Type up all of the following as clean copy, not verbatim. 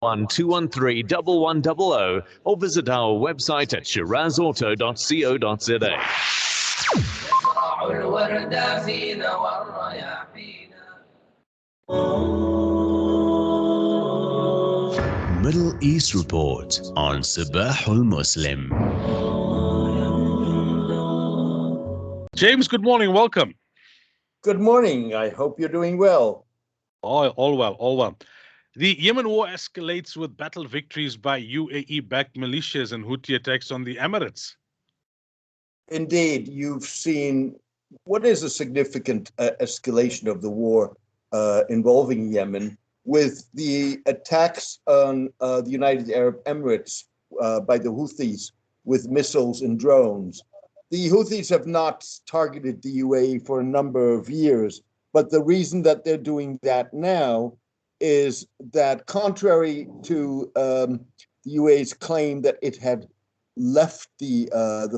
213-1100 or visit our website at shirazauto.co.za. Middle East Report on Sabahul Muslim. James, good morning. Welcome. Good morning. I hope you're doing well. All well, all well. The Yemen war escalates with battle victories by UAE-backed militias and Houthi attacks on the Emirates. Indeed, you've seen what is a significant escalation of the war involving Yemen with the attacks on the United Arab Emirates by the Houthis with missiles and drones. The Houthis have not targeted the UAE for a number of years, but the reason that they're doing that now is that contrary to the UAE's claim that it had left the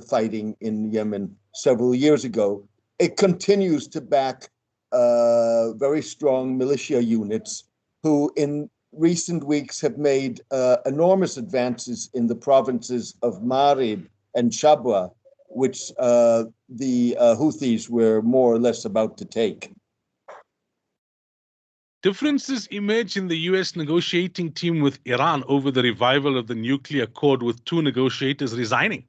fighting in Yemen several years ago, it continues to back very strong militia units who in recent weeks have made enormous advances in the provinces of Marib and Shabwa, which the Houthis were more or less about to take. Differences emerge in the US negotiating team with Iran over the revival of the nuclear accord, with two negotiators resigning.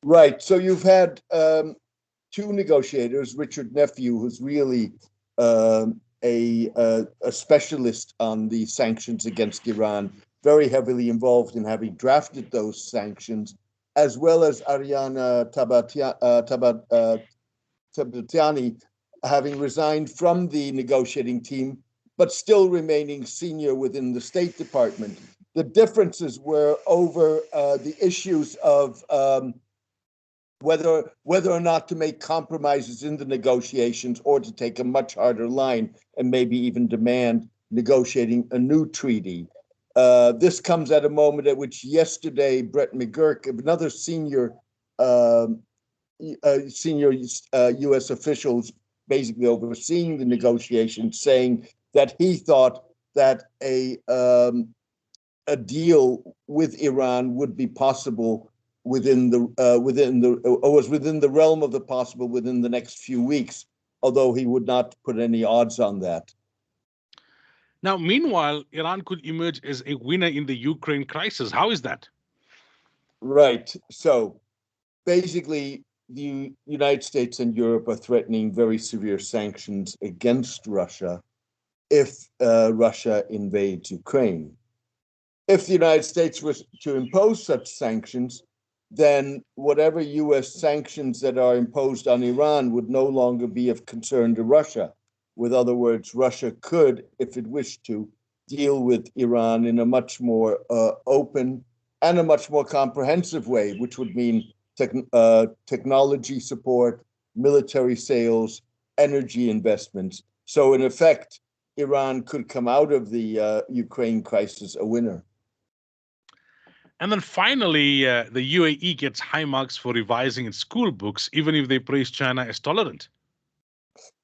Right. So you've had two negotiators, Richard Nephew, who's really a specialist on the sanctions against Iran, very heavily involved in having drafted those sanctions, as well as Ariana Tabatiani, having resigned from the negotiating team, but still remaining senior within the State Department. The differences were over the issues of whether or not to make compromises in the negotiations or to take a much harder line and maybe even demand negotiating a new treaty. This comes at a moment at which yesterday Brett McGurk, another senior U.S. officials basically overseeing the negotiations, saying that he thought that a deal with Iran would be possible within the realm of the possible within the next few weeks, although he would not put any odds on that. Now, meanwhile, Iran could emerge as a winner in the Ukraine crisis. How is that? Right. So basically, the United States and Europe are threatening very severe sanctions against Russia if Russia invades Ukraine. If the United States was to impose such sanctions, then whatever U.S. sanctions that are imposed on Iran would no longer be of concern to Russia. With other words, Russia could, if it wished to, deal with Iran in a much more open and a much more comprehensive way, which would mean technology support, military sales, energy investments. So in effect, Iran could come out of the Ukraine crisis a winner. And then finally, the UAE gets high marks for revising its school books, even if they praise China as tolerant.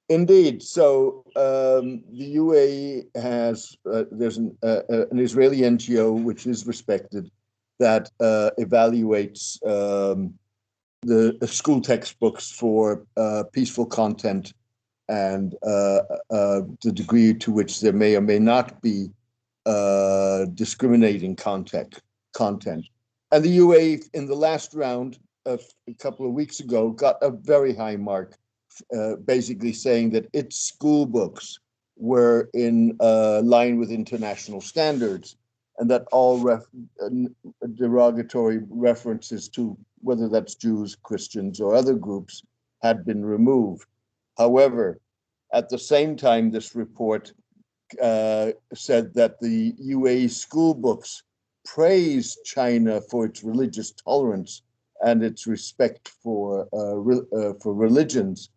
Indeed. So the UAE has, there's an Israeli NGO which is respected that evaluates the school textbooks for peaceful content and the degree to which there may or may not be discriminating content. And the UAE in the last round a couple of weeks ago got a very high mark, basically saying that its school books were in line with international standards, and that all derogatory references to whether that's Jews, Christians, or other groups had been removed. However, at the same time, this report said that the UAE school books praised China for its religious tolerance and its respect for religions,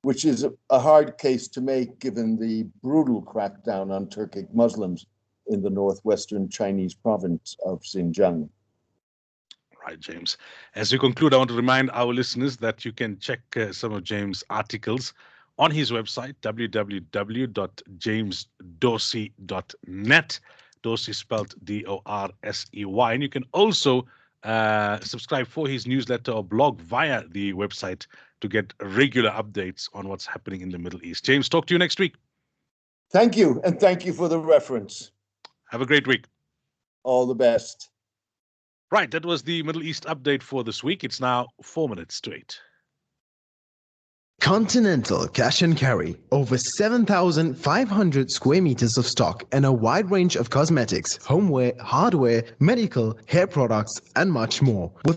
which is a hard case to make given the brutal crackdown on Turkic Muslims in the northwestern Chinese province of Xinjiang. Right, James. As we conclude, I want to remind our listeners that you can check some of James' articles on his website, www.jamesdorsey.net. Dorsey spelled Dorsey. And you can also subscribe for his newsletter or blog via the website to get regular updates on what's happening in the Middle East. James, talk to you next week. Thank you, and thank you for the reference. Have a great week. All the best. Right, that was the Middle East update for this week. It's now 4 minutes to 8. Continental Cash and Carry, over 7,500 square meters of stock and a wide range of cosmetics, homeware, hardware, medical, hair products, and much more. With